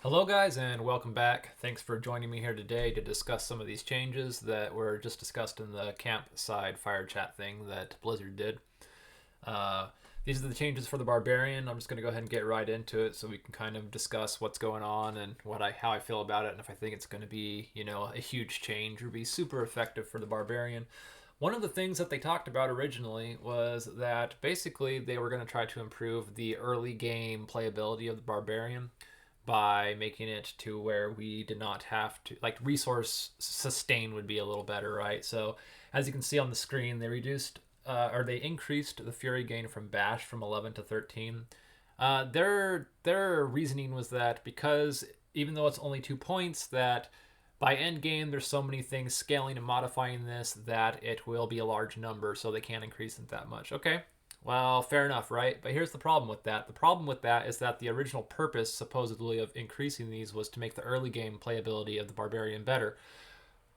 Hello guys and welcome back. Thanks for joining me here today to discuss some of these changes that were just discussed in the campside fire chat thing that Blizzard did. Uh, these are the changes for the Barbarian. I'm just going to go ahead and get right into it so we can kind of discuss what's going on and how I feel about it and if I think it's going to be, a huge change or be super effective for the Barbarian. One of the things that they talked about originally was that basically they were going to try to improve the early game playability of the Barbarian by making it to where we did not have to, like, resource sustain would be a little better, right? So as you can see on the screen, they increased the fury gain from bash from 11 to 13. Their reasoning was that because even though it's only 2 points, that by end game there's so many things scaling and modifying this that it will be a large number, so they can't increase it that much. Okay, well, fair enough, right? But here's the problem with that. The problem with that is that the original purpose, supposedly, of increasing these was to make the early game playability of the Barbarian better.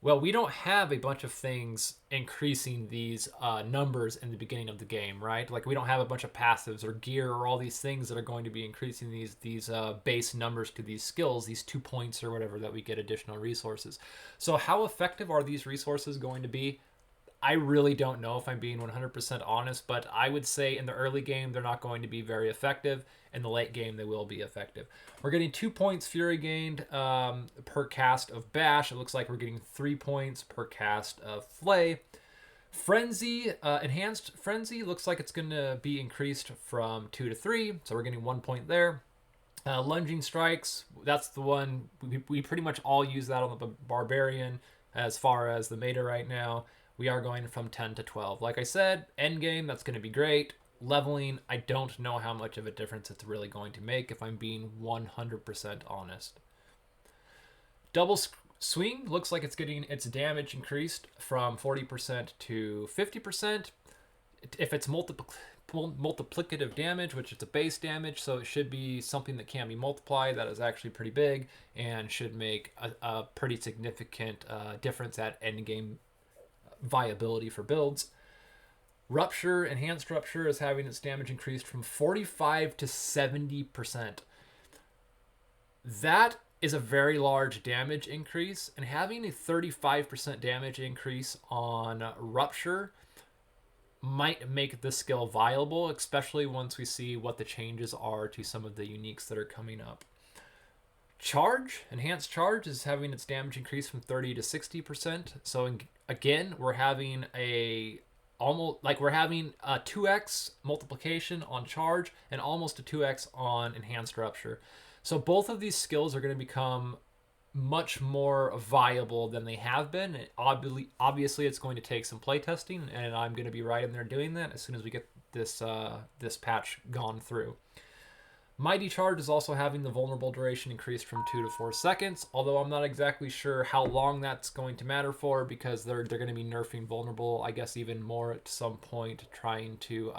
Well, we don't have a bunch of things increasing these numbers in the beginning of the game, right? Like we don't have a bunch of passives or gear or all these things that are going to be increasing these base numbers to these skills, these 2 points or whatever that we get additional resources. So how effective are these resources going to be? I really don't know if I'm being 100% honest, but I would say in the early game, they're not going to be very effective. In the late game, they will be effective. We're getting 2 points Fury gained per cast of Bash. It looks like we're getting 3 points per cast of Flay. Frenzy, Enhanced Frenzy, looks like it's going to be increased from 2 to 3, so we're getting 1 point there. Lunging Strikes, that's the one, we pretty much all use that on the Barbarian as far as the meta right now. We are going from 10 to 12. Like I said, end game, that's going to be great. Leveling, I don't know how much of a difference it's really going to make if I'm being 100% honest. Double Swing looks like it's getting its damage increased from 40% to 50%. If it's multiplicative damage, which it's a base damage, so it should be something that can be multiplied. That is actually pretty big and should make a pretty significant difference at end game viability for builds. Rupture, Enhanced Rupture, is having its damage increased from 45 to 70%. That is a very large damage increase, and having a 35% damage increase on Rupture might make this skill viable, especially once we see what the changes are to some of the uniques that are coming up. Charge, Enhanced Charge, is having its damage increase from 30 to 60%. So again, we're having a 2x multiplication on Charge and almost a 2x on Enhanced Rupture. So both of these skills are going to become much more viable than they have been. Obviously, it's going to take some playtesting, and I'm going to be right in there doing that as soon as we get this patch gone through. Mighty Charge is also having the vulnerable duration increased from 2 to 4 seconds, although I'm not exactly sure how long that's going to matter for, because they're going to be nerfing vulnerable, I guess, even more at some point, trying to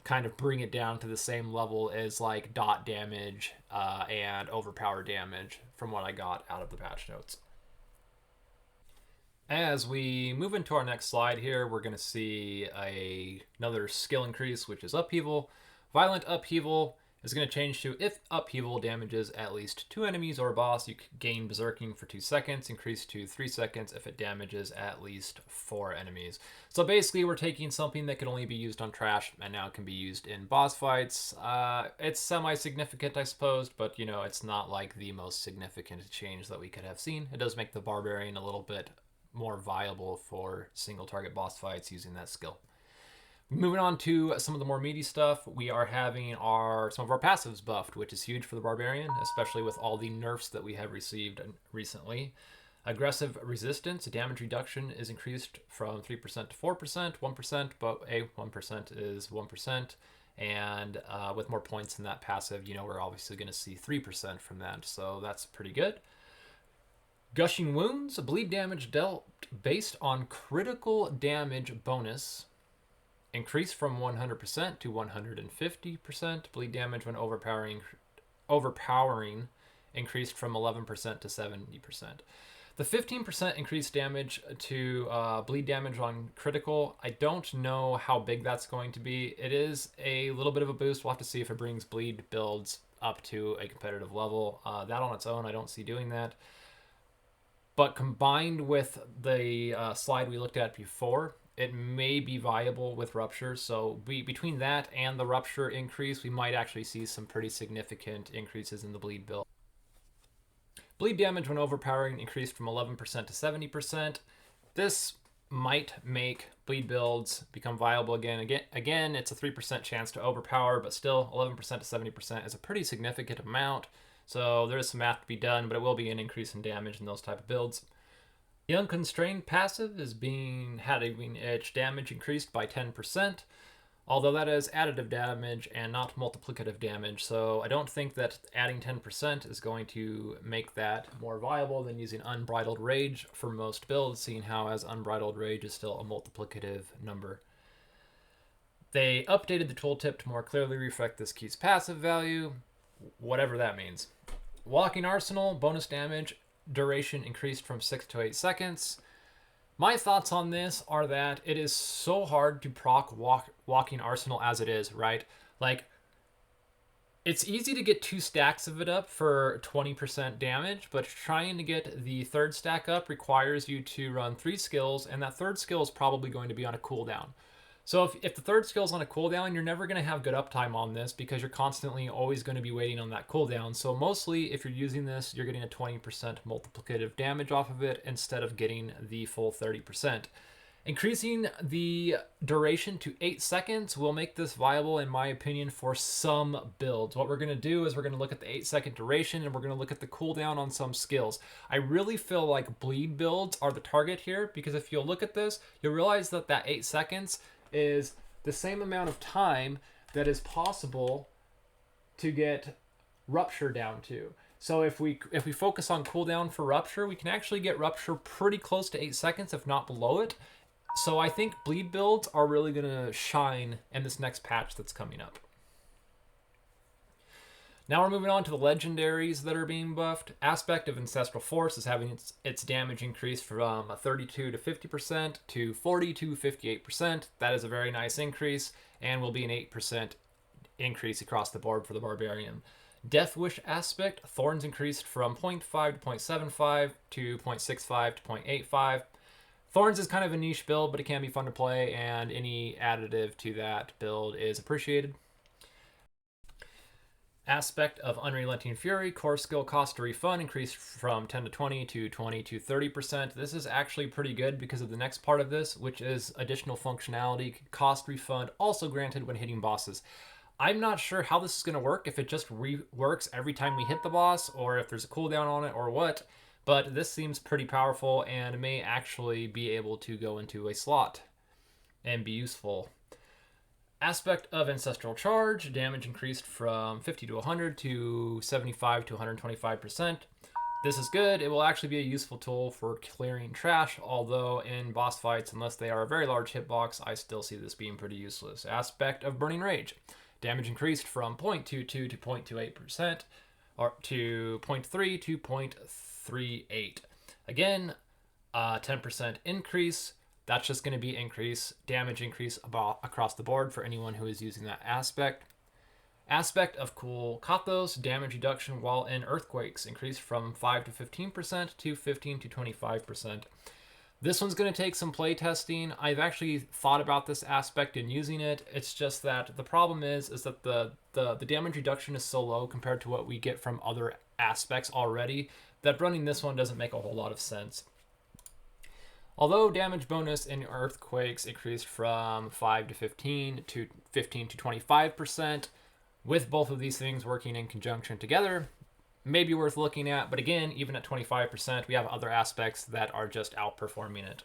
kind of bring it down to the same level as like dot damage and overpower damage from what I got out of the patch notes. As we move into our next slide here, we're going to see another skill increase, which is Upheaval. Violent Upheaval is going to change to if Upheaval damages at least 2 enemies or a boss, you gain Berserking for 2 seconds, increase to 3 seconds if it damages at least 4 enemies. So basically, we're taking something that can only be used on trash and now can be used in boss fights. It's semi-significant, I suppose, but it's not like the most significant change that we could have seen. It does make the Barbarian a little bit more viable for single target boss fights using that skill. Moving on to some of the more meaty stuff, we are having some of our passives buffed, which is huge for the Barbarian, especially with all the nerfs that we have received recently. Aggressive Resistance, damage reduction is increased from 3% to 4%, 1%, but 1% is 1%. And with more points in that passive, we're obviously going to see 3% from that, so that's pretty good. Gushing Wounds, bleed damage dealt based on critical damage bonus, increased from 100% to 150%. Bleed damage when overpowering increased from 11% to 70%. The 15% increased damage to bleed damage on critical, I don't know how big that's going to be. It is a little bit of a boost. We'll have to see if it brings bleed builds up to a competitive level. That on its own, I don't see doing that. But combined with the slide we looked at before, it may be viable with Rupture. So between that and the Rupture increase, we might actually see some pretty significant increases in the bleed build. Bleed damage when overpowering increased from 11% to 70%. This might make bleed builds become viable again. Again, it's a 3% chance to overpower, but still 11% to 70% is a pretty significant amount. So there is some math to be done, but it will be an increase in damage in those type of builds. The unconstrained passive is having its damage increased by 10%, although that is additive damage and not multiplicative damage. So I don't think that adding 10% is going to make that more viable than using Unbridled Rage for most builds, seeing how as Unbridled Rage is still a multiplicative number. They updated the tooltip to more clearly reflect this key's passive value, whatever that means. Walking Arsenal, bonus damage duration increased from 6 to 8 seconds. My thoughts on this are that it is so hard to proc Walking Arsenal as it is, right? Like, it's easy to get 2 stacks of it up for 20% damage, but trying to get the third stack up requires you to run 3 skills, and that third skill is probably going to be on a cooldown. So if the third skill is on a cooldown, you're never going to have good uptime on this because you're constantly always going to be waiting on that cooldown. So mostly if you're using this, you're getting a 20% multiplicative damage off of it instead of getting the full 30%. Increasing the duration to 8 seconds will make this viable, in my opinion, for some builds. What we're going to do is we're going to look at the 8-second duration and we're going to look at the cooldown on some skills. I really feel like bleed builds are the target here because if you'll look at this, you'll realize that 8 seconds is the same amount of time that is possible to get Rupture down to. So if we focus on cooldown for Rupture, we can actually get Rupture pretty close to 8 seconds, if not below it. So I think bleed builds are really going to shine in this next patch that's coming up. Now we're moving on to the legendaries that are being buffed. Aspect of Ancestral Force is having its damage increased from 32 to 50% to 40 to 58%. That is a very nice increase and will be an 8% increase across the board for the Barbarian. Death Wish Aspect, Thorns increased from 0.5 to 0.75 to 0.65 to 0.85. Thorns is kind of a niche build, but it can be fun to play, and any additive to that build is appreciated. Aspect of Unrelenting Fury, core skill cost to refund increased from 10 to 20 to 20 to 30%. This is actually pretty good because of the next part of this, which is additional functionality, cost refund, also granted when hitting bosses. I'm not sure how this is going to work, if it just reworks every time we hit the boss, or if there's a cooldown on it, or what, but this seems pretty powerful and may actually be able to go into a slot and be useful. Aspect of Ancestral Charge, damage increased from 50 to 100 to 75 to 125%. This is good. It will actually be a useful tool for clearing trash, although in boss fights, unless they are a very large hitbox, I still see this being pretty useless. Aspect of Burning Rage, damage increased from 0.22 to 0.28%, or to 0.3 to 0.38. Again, 10% increase. That's just going to be damage increase across the board for anyone who is using that aspect. Aspect of Cool Kathos, damage reduction while in earthquakes increased from 5 to 15% to 15 to 25%. This one's going to take some play testing. I've actually thought about this aspect and using it. It's just that the problem is that the damage reduction is so low compared to what we get from other aspects already that running this one doesn't make a whole lot of sense. Although damage bonus in earthquakes increased from 5 to 15 to 15 to 25%, with both of these things working in conjunction together, may be worth looking at. But again, even at 25%, we have other aspects that are just outperforming it.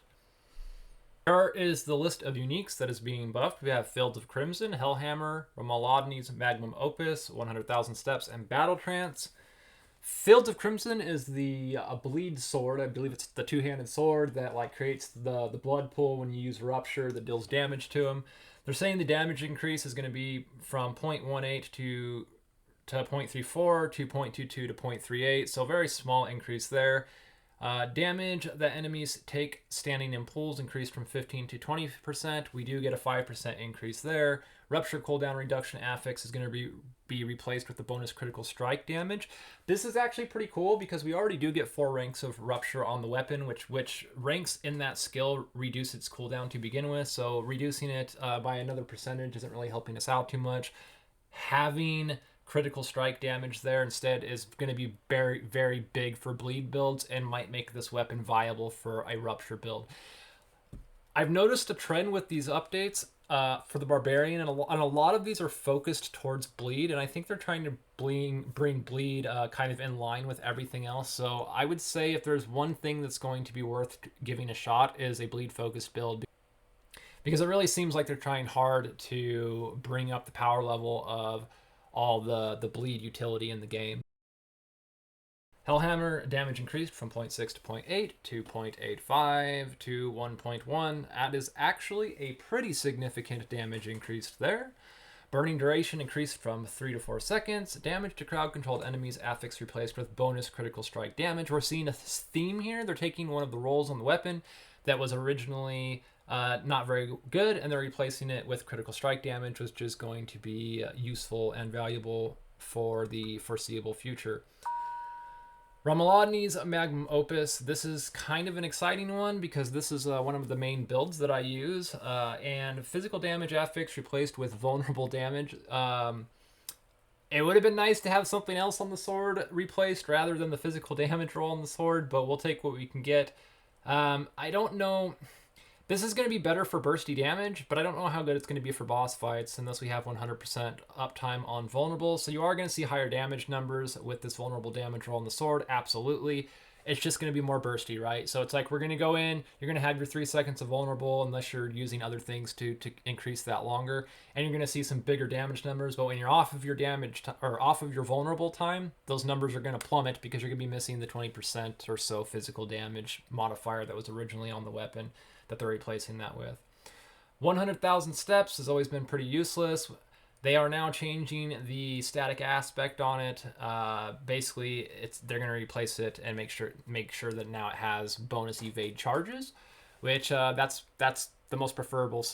Here is the list of uniques that is being buffed. We have Fields of Crimson, Hellhammer, Romuladni's Magnum Opus, 100,000 Steps, and Battle Trance. Fields of Crimson is the bleed sword. I believe it's the two-handed sword that creates the blood pool when you use Rupture that deals damage to him. They're saying the damage increase is going to be from 0.18 to 0.34 to 0.22 to 0.38, so very small increase there. Damage that enemies take standing in pools increased from 15 to 20%. We do get a 5% increase there. Rupture cooldown reduction affix is going to be replaced with the bonus critical strike damage. This is actually pretty cool because we already do get 4 ranks of rupture on the weapon, which ranks in that skill reduce its cooldown to begin with. So reducing it by another percentage isn't really helping us out too much. Having critical strike damage there instead is going to be very, very big for bleed builds and might make this weapon viable for a rupture build. I've noticed a trend with these updates for the Barbarian, and a lot of these are focused towards bleed, and I think they're trying to bring bleed kind of in line with everything else. So I would say if there's one thing that's going to be worth giving a shot is a bleed focused build, because it really seems like they're trying hard to bring up the power level of all the bleed utility in the game. Hellhammer damage increased from 0.6 to 0.8 to 0.85 to 1.1. That is actually a pretty significant damage increase there. Burning duration increased from 3 to 4 seconds. Damage to crowd-controlled enemies affix replaced with bonus critical strike damage. We're seeing a theme here. They're taking one of the rolls on the weapon that was originally not very good, and they're replacing it with critical strike damage, which is going to be useful and valuable for the foreseeable future. Romuladni's Magnum Opus. This is kind of an exciting one because this is one of the main builds that I use, and physical damage affix replaced with vulnerable damage. It would have been nice to have something else on the sword replaced rather than the physical damage roll on the sword, but we'll take what we can get. I don't know. This is going to be better for bursty damage, but I don't know how good it's going to be for boss fights unless we have 100% uptime on vulnerable. So you are going to see higher damage numbers with this vulnerable damage roll on the sword, absolutely. It's just going to be more bursty, right? So it's like we're going to go in, you're going to have your 3 seconds of vulnerable unless you're using other things to increase that longer, and you're going to see some bigger damage numbers. But when you're off of your damage or off of your vulnerable time, those numbers are going to plummet because you're going to be missing the 20% or so physical damage modifier that was originally on the weapon that they're replacing that with. 100,000 steps has always been pretty useless. They are now changing the static aspect on it. Basically, they're going to replace it and make sure that now it has bonus evade charges, which that's the most preferable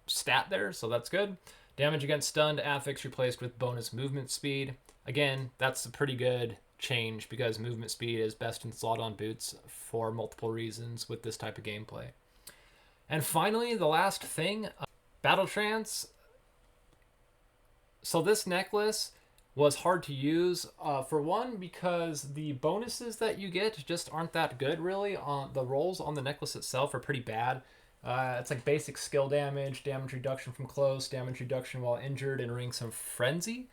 stat there, so that's good. Damage against stunned affix replaced with bonus movement speed. Again, that's a pretty good change because movement speed is best in slot on boots for multiple reasons with this type of gameplay. And finally, the last thing, Battle Trance. So this necklace was hard to use, for one, because the bonuses that you get just aren't that good, really. The rolls on the necklace itself are pretty bad. It's like basic skill damage, damage reduction from close, damage reduction while injured, and Rings of Frenzy.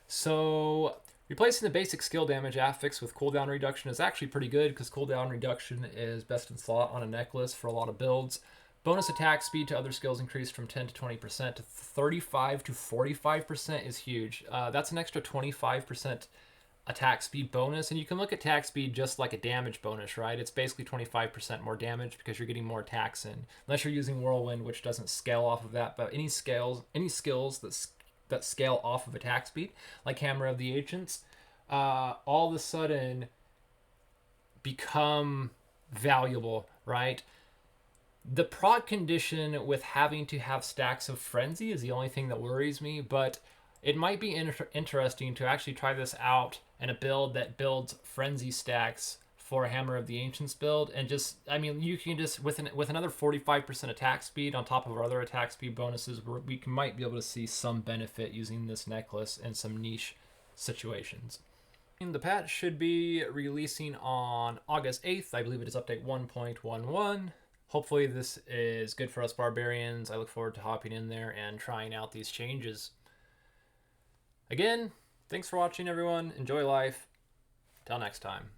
So replacing the basic skill damage affix with cooldown reduction is actually pretty good because cooldown reduction is best in slot on a necklace for a lot of builds. Bonus attack speed to other skills increased from 10 to 20% to 35 to 45% is huge. That's an extra 25% attack speed bonus, and you can look at attack speed just like a damage bonus, right? It's basically 25% more damage because you're getting more attacks in, unless you're using Whirlwind, which doesn't scale off of that. But any skills that scale off of attack speed, like Hammer of the Ancients, all of a sudden become valuable, right? The prod condition with having to have stacks of Frenzy is the only thing that worries me, but it might be interesting to actually try this out in a build that builds Frenzy stacks for a Hammer of the Ancients build, and just, I mean, you can just, with another 45% attack speed on top of our other attack speed bonuses, we might be able to see some benefit using this necklace in some niche situations. And the patch should be releasing on August 8th. I believe it is update 1.11. Hopefully this is good for us Barbarians. I look forward to hopping in there and trying out these changes. Again, thanks for watching, everyone. Enjoy life. Till next time.